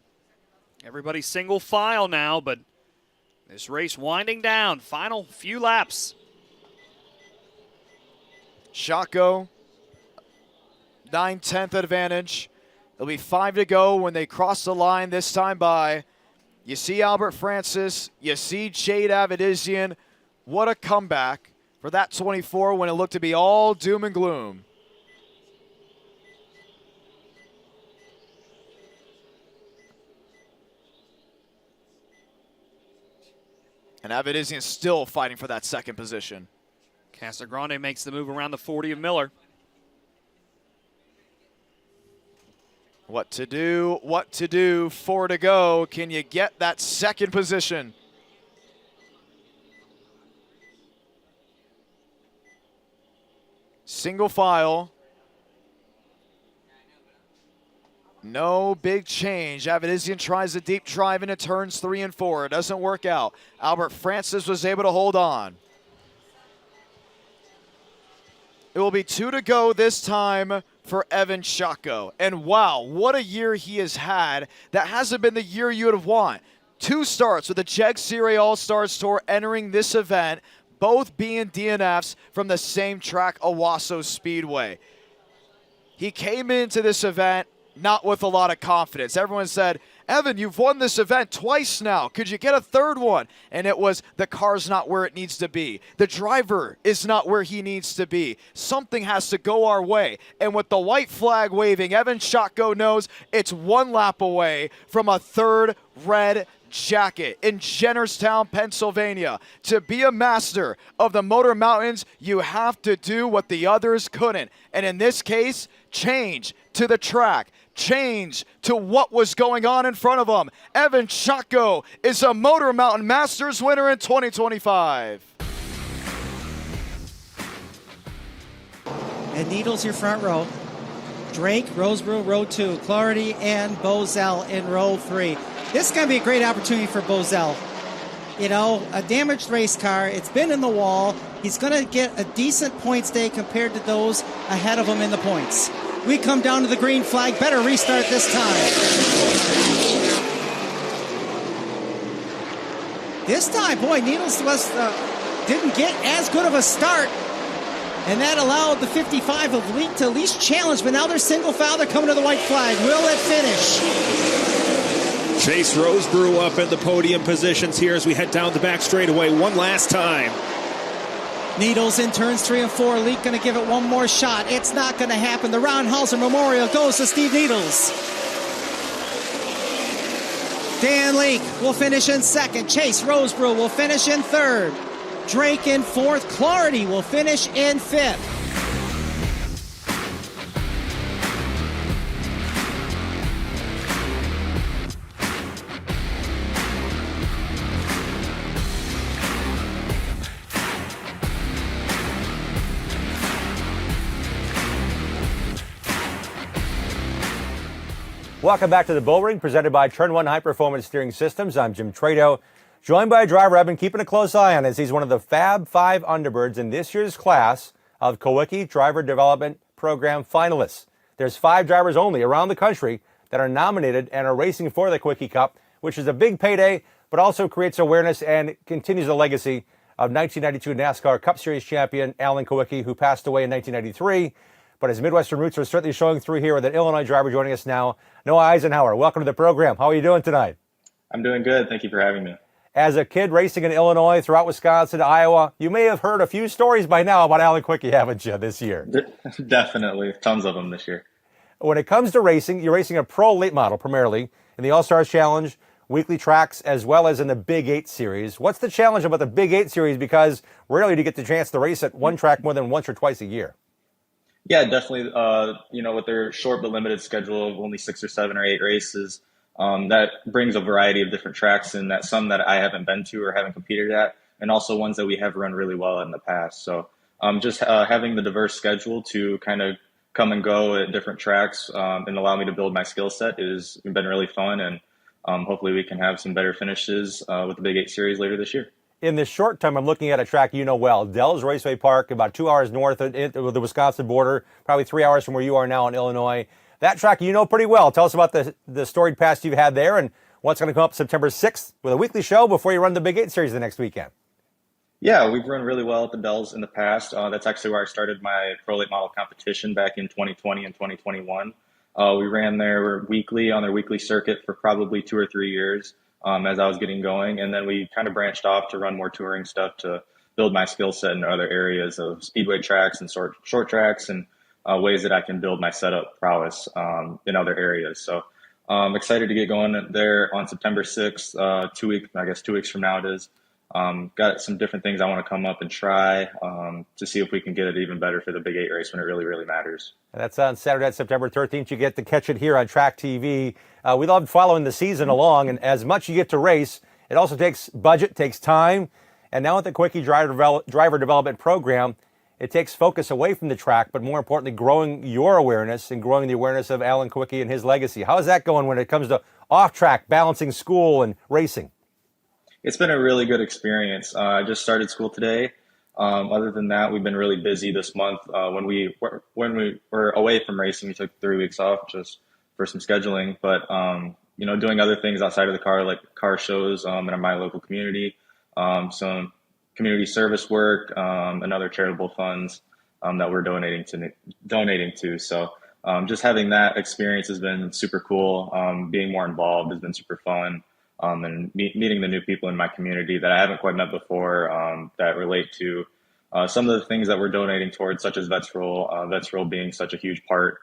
Everybody single file now, but this race winding down. Final few laps. Shocko, 9/10 advantage. There'll be 5 to go when they cross the line this time by. You see Albert Francis, you see Jade Avidizian. What a comeback for that 24 when it looked to be all doom and gloom. And Avidizian still fighting for that second position. Casagrande makes the move around the 40 of Miller. What to do, 4 to go. Can you get that second position? Single file. No big change. Avedisian tries a deep drive into turns 3 and 4. It doesn't work out. Albert Francis was able to hold on. It will be 2 to go this time for Evan Shotko. And wow, what a year he has had. That hasn't been the year you would want. 2 starts with the Jeg Serie All-Stars Tour entering this event, both being DNFs from the same track, Owasso Speedway. He came into this event not with a lot of confidence. Everyone said, Evan, you've won this event twice now. Could you get a third one? And it was, the car's not where it needs to be. The driver is not where he needs to be. Something has to go our way. And with the white flag waving, Evan Shotko knows it's 1 lap away from a 3rd red jacket in Jennerstown, Pennsylvania. To be a master of the Motor Mountains, you have to do what the others couldn't. And in this case, change to the track. Change to what was going on in front of him. Evan Shotko is a Motor Mountain Masters winner in 2025. And Needles your front row. Drake, Rosebrew, row 2. Clarity and Bozell in row 3. This is going to be a great opportunity for Bozell. You know, a damaged race car. It's been in the wall. He's going to get a decent points day compared to those ahead of him in the points. We come down to the green flag. Better restart this time. This time, boy, Needles was didn't get as good of a start. And that allowed the 55 of Leak to at least challenge. But now they're single foul. They're coming to the white flag. Will it finish? Chase Rosebrew up in the podium positions here as we head down the back straightaway one last time. Needles in turns 3 and 4. Leak going to give it one more shot. It's not going to happen. The Roundhauser Memorial goes to Steve Needles. Dan Leak will finish in 2nd. Chase Rosebrew will finish in 3rd. Drake in 4th. Clarity will finish in 5th. Welcome back to the Bullring, presented by Turn 1 High Performance Steering Systems. I'm Jim Tretow, joined by a driver I've been keeping a close eye on as he's one of the Fab 5 Underbirds in this year's class of Kulwicki Driver Development Program finalists. There's 5 drivers only around the country that are nominated and are racing for the Kulwicki Cup, which is a big payday, but also creates awareness and continues the legacy of 1992 NASCAR Cup Series champion Alan Kulwicki, who passed away in 1993. But his Midwestern roots are certainly showing through here with an Illinois driver joining us now, Noah Eisenhower. Welcome to the program. How are you doing tonight? I'm doing good. Thank you for having me. As a kid racing in Illinois, throughout Wisconsin, Iowa, you may have heard a few stories by now about Alan Kulwicki, haven't you, this year? Definitely. Tons of them this year. When it comes to racing, you're racing a pro late model primarily in the All-Stars Challenge, weekly tracks, as well as in the Big 8 Series. What's the challenge about the Big 8 Series? Because rarely do you get the chance to race at one track more than once or twice a year. Yeah, definitely. With their short but limited schedule of only 6 or 7 or 8 races, that brings a variety of different tracks, and that some that I haven't been to or haven't competed at, and also ones that we have run really well in the past. So just having the diverse schedule to kind of come and go at different tracks and allow me to build my skill set has been really fun, and hopefully we can have some better finishes with the Big 8 Series later this year. In the short term, I'm looking at a track you know well, Dells Raceway Park, about 2 hours north of the Wisconsin border, probably 3 hours from where you are now in Illinois. That track you know pretty well. Tell us about the storied past you've had there and what's going to come up September 6th with a weekly show before you run the Big 8 Series the next weekend. Yeah, we've run really well at the Dells in the past. That's actually where I started my pro late model competition back in 2020 and 2021. We ran there weekly on their weekly circuit for probably 2 or 3 years. As I was getting going. And then we kind of branched off to run more touring stuff to build my skill set in other areas of speedway tracks and short tracks and ways that I can build my setup prowess in other areas. So I'm excited to get going there on September 6th, 2 weeks from now it is. Got some different things I want to come up and try to see if we can get it even better for the Big 8 race when it really, really matters. And that's on Saturday, September 13th. You get to catch it here on Track TV. We love following the season along, and as much you get to race, it also takes budget, takes time. And now with the Kulwicki Driver Development Program, it takes focus away from the track, but more importantly, growing your awareness and growing the awareness of Alan Kulwicki and his legacy. How is that going when it comes to off-track, balancing school and racing? It's been a really good experience. I just started school today. Other than that, we've been really busy this month. When we were away from racing, we took 3 weeks off just for some scheduling. But doing other things outside of the car, like car shows in my local community, some community service work, and other charitable funds that we're donating to. So just having that experience has been super cool. Being more involved has been super fun. And meeting the new people in my community that I haven't quite met before that relate to some of the things that we're donating towards, such as Vets Roll being such a huge part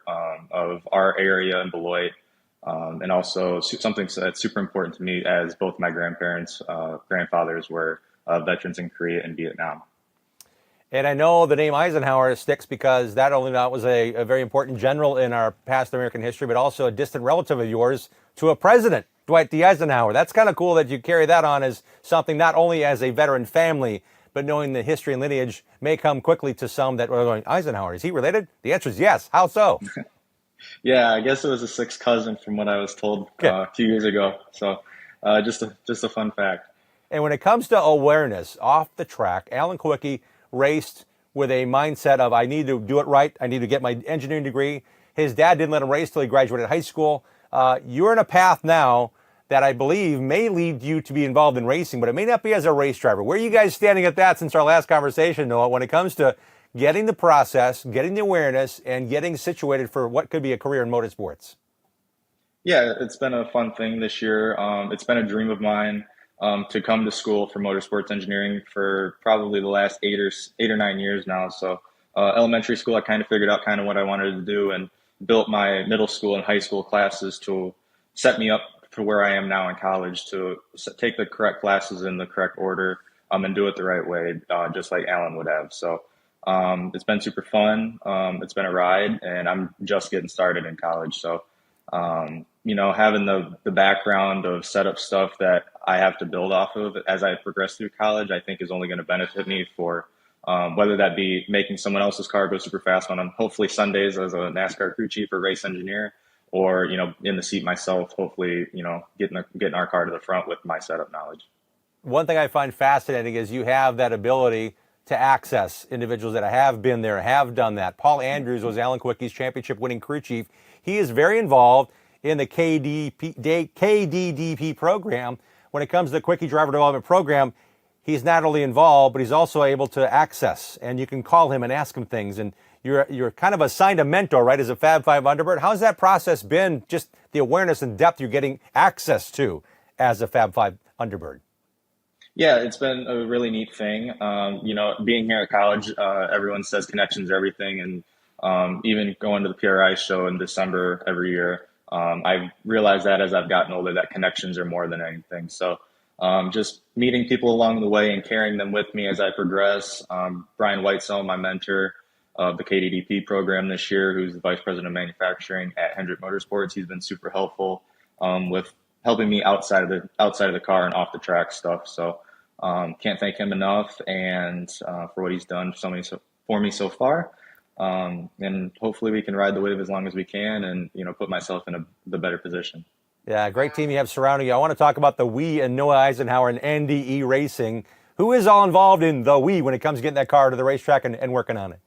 of our area in Beloit, and also something that's super important to me, as both my grandfathers were veterans in Korea and Vietnam. And I know the name Eisenhower sticks because that was a very important general in our past American history, but also a distant relative of yours to a president, Dwight D. Eisenhower. That's kind of cool that you carry that on as something not only as a veteran family, but knowing the history and lineage may come quickly to some that are going, Eisenhower, is he related? The answer is yes. How so? Yeah, I guess it was a sixth cousin from what I was told a few years ago. So just a fun fact. And when it comes to awareness off the track, Alan Kulwicki raced with a mindset of, I need to do it right. I need to get my engineering degree. His dad didn't let him race till he graduated high school. You're in a path now that I believe may lead you to be involved in racing, but it may not be as a race driver. Where are you guys standing at that since our last conversation, Noah, when it comes to getting the process, getting the awareness, and getting situated for what could be a career in motorsports? Yeah, it's been a fun thing this year. It's been a dream of mine to come to school for motorsports engineering for probably the last 8 or 9 years now. So elementary school, I kind of figured out kind of what I wanted to do and built my middle school and high school classes to set me up for where I am now in college, to take the correct classes in the correct order and do it the right way, just like Alan would have. So it's been super fun. It's been a ride, and I'm just getting started in college. So, having the background of setup stuff that I have to build off of as I progress through college, I think is only going to benefit me for whether that be making someone else's car go super fast on them, hopefully Sundays as a NASCAR crew chief or race engineer, or, in the seat myself, hopefully, getting our car to the front with my setup knowledge. One thing I find fascinating is you have that ability to access individuals that have been there, have done that. Paul Andrews was Alan Kulwicki's championship-winning crew chief. He is very involved in the KDDP program. When it comes to the Kulwicki Driver Development Program, he's not only involved, but he's also able to access, and you can call him and ask him things. And you're kind of assigned a mentor, right, as a Fab 5 Underbird. How's that process been, just the awareness and depth you're getting access to as a Fab 5 Underbird? Yeah, it's been a really neat thing. Being here at college, everyone says connections are everything. And even going to the PRI show in December every year, I've realized that as I've gotten older, that connections are more than anything. So just meeting people along the way and carrying them with me as I progress. Brian Whitesell, my mentor of the KDDP program this year, who's the Vice President of Manufacturing at Hendrick Motorsports. He's been super helpful with helping me outside of the car and off the track stuff. So can't thank him enough, and for what he's done for me so far. And hopefully we can ride the wave as long as we can, and put myself in the better position. Yeah, great team you have surrounding you. I want to talk about the We and Noah Eisenhower and NDE Racing. Who is all involved in the We when it comes to getting that car to the racetrack and working on it?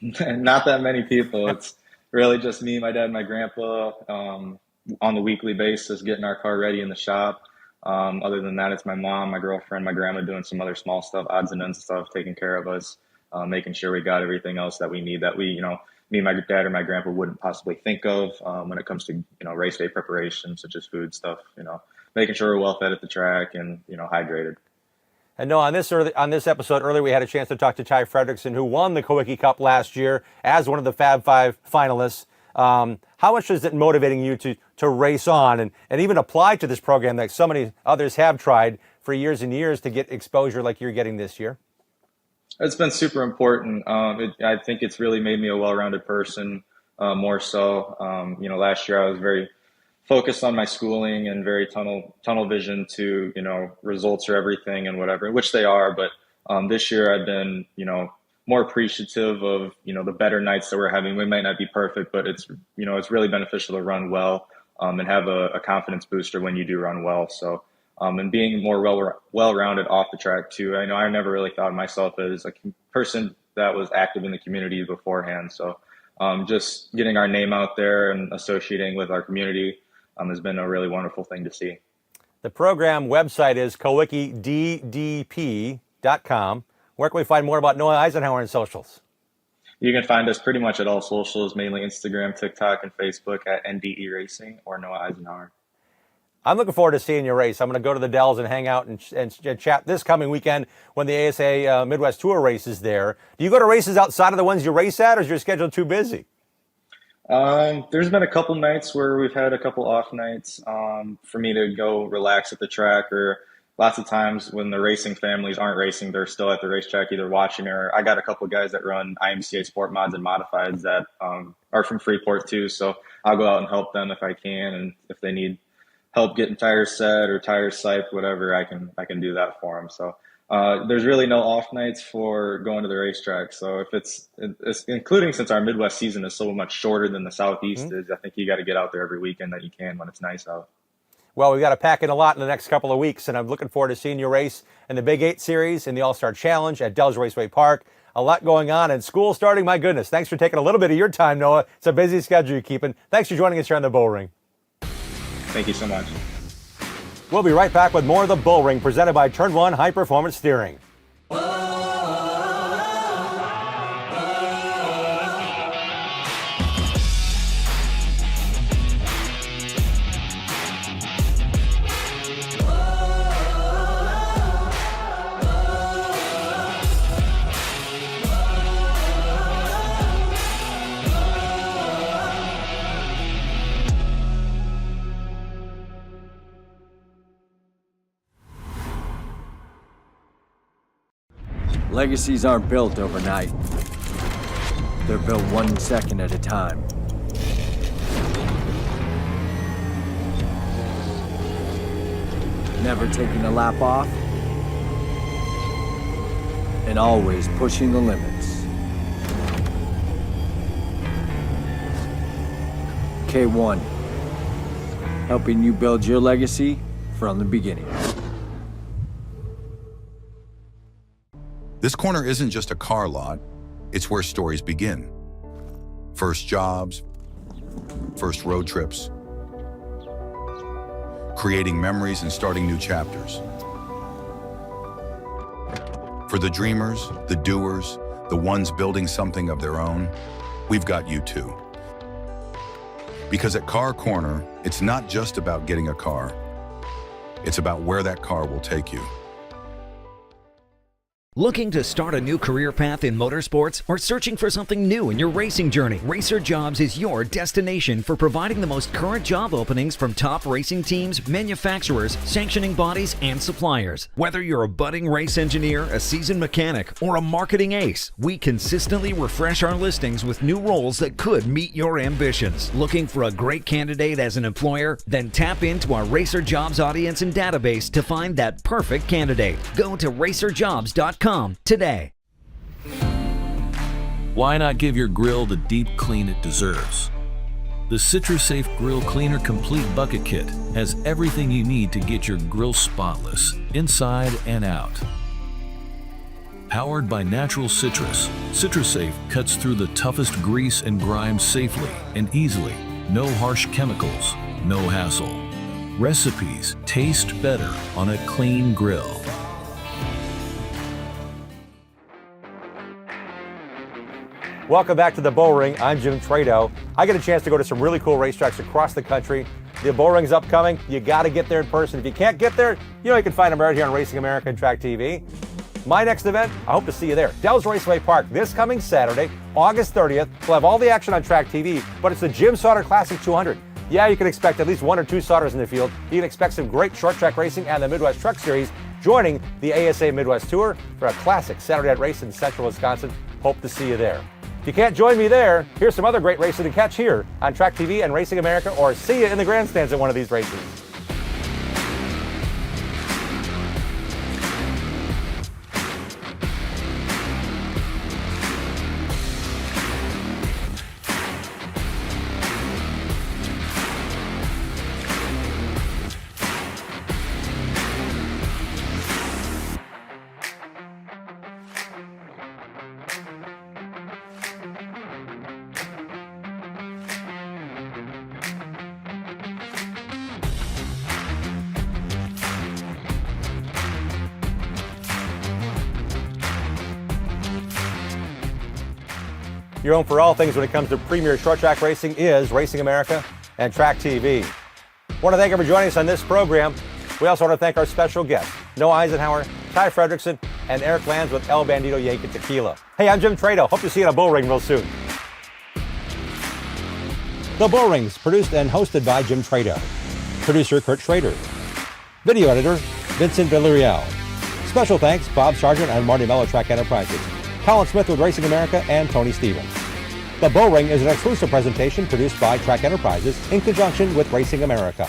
Not that many people. It's really just me, my dad, my grandpa, on the weekly basis, getting our car ready in the shop. Other than that, it's my mom, my girlfriend, my grandma doing some other small stuff, odds and ends stuff, taking care of us, making sure we got everything else that we need that we, me, my dad, or my grandpa wouldn't possibly think of when it comes to, race day preparation, such as food stuff, making sure we're well fed at the track and, hydrated. And no, on this episode earlier, we had a chance to talk to Ty Fredrickson, who won the Kulwicki Cup last year as one of the Fab 5 finalists. How much is it motivating you to race on and even apply to this program that so many others have tried for years and years to get exposure like you're getting this year? It's been super important. I think it's really made me a well-rounded person, more so. Last year I was very focused on my schooling and very tunnel vision to, results are everything and whatever, which they are. But this year I've been, more appreciative of, the better nights that we're having. We might not be perfect, but it's really beneficial to run well and have a confidence booster when you do run well. So, and being more well-rounded off the track too. I know I never really thought of myself as a person that was active in the community beforehand. So, just getting our name out there and associating with our community has been a really wonderful thing to see. The program website is kulwickiddp.com. Where can we find more about Noah Eisenhower and socials? You can find us pretty much at all socials, mainly Instagram, TikTok, and Facebook at NDE Racing or Noah Eisenhower. I'm looking forward to seeing your race. I'm going to go to the Dells and hang out and chat this coming weekend when the ASA Midwest Tour race is there. Do you go to races outside of the ones you race at, or is your schedule too busy? There's been a couple nights where we've had a couple off nights for me to go relax at the track, or lots of times when the racing families aren't racing, they're still at the racetrack either watching, or I got a couple guys that run IMCA Sport Mods and Modifieds that are from Freeport too, so I'll go out and help them if I can, and if they need help getting tires set or tires siped, whatever, I can do that for them. So there's really no off nights for going to the racetrack. So if it's including since our Midwest season is so much shorter than the Southeast is, I think you got to get out there every weekend that you can when it's nice out. Well, we've got to pack in a lot in the next couple of weeks, and I'm looking forward to seeing you race in the Big 8 Series, in the All-Star Challenge at Dells Raceway Park. A lot going on, and school starting. My goodness, thanks for taking a little bit of your time, Noah. It's a busy schedule you're keeping. Thanks for joining us here on the Bullring. Thank you so much. We'll be right back with more of the Bullring presented by Turn 1 High Performance Steering. Legacies aren't built overnight. They're built 1 second at a time. Never taking a lap off, and always pushing the limits. K1, helping you build your legacy from the beginning. This corner isn't just a car lot, it's where stories begin. First jobs, first road trips, creating memories and starting new chapters. For the dreamers, the doers, the ones building something of their own, we've got you too. Because at Car Corner, it's not just about getting a car, it's about where that car will take you. Looking to start a new career path in motorsports or searching for something new in your racing journey? Racer Jobs is your destination for providing the most current job openings from top racing teams, manufacturers, sanctioning bodies, and suppliers. Whether you're a budding race engineer, a seasoned mechanic, or a marketing ace, we consistently refresh our listings with new roles that could meet your ambitions. Looking for a great candidate as an employer? Then tap into our Racer Jobs audience and database to find that perfect candidate. Go to racerjobs.com today. Why not give your grill the deep clean it deserves? The CitruSafe Grill Cleaner Complete Bucket Kit has everything you need to get your grill spotless, inside and out. Powered by natural citrus, CitruSafe cuts through the toughest grease and grime safely and easily. No harsh chemicals, no hassle. Recipes taste better on a clean grill. Welcome back to the Bullring. I'm Jim Tretow. I get a chance to go to some really cool racetracks across the country. The Bullring's upcoming. You got to get there in person. If you can't get there, you know you can find them right here on Racing America and Track TV. My next event, I hope to see you there. Dells Raceway Park this coming Saturday, August 30th. We'll have all the action on Track TV, but it's the Jim Sauter Classic 200. Yeah, you can expect at least 1 or 2 Sauters in the field. You can expect some great short track racing and the Midwest Truck Series joining the ASA Midwest Tour for a classic Saturday night race in central Wisconsin. Hope to see you there. If you can't join me there, here's some other great racing to catch here on Track TV and Racing America, or see you in the grandstands at one of these races. Your home for all things when it comes to premier short track racing is Racing America and Track TV. I want to thank you for joining us on this program. We also want to thank our special guests, Noah Eisenhower, Ty Fredrickson, and Eric Lanz with El Bandido Yankee Tequila. Hey, I'm Jim Tretow. Hope to see you at a Bullring real soon. The Bullring's produced and hosted by Jim Tretow. Producer Kurt Schrader. Video editor Vincent Villarreal. Special thanks Bob Sargent and Marty Mello Track Enterprises. Colin Smith with Racing America and Tony Stevens. The Bullring is an exclusive presentation produced by Track Enterprises in conjunction with Racing America.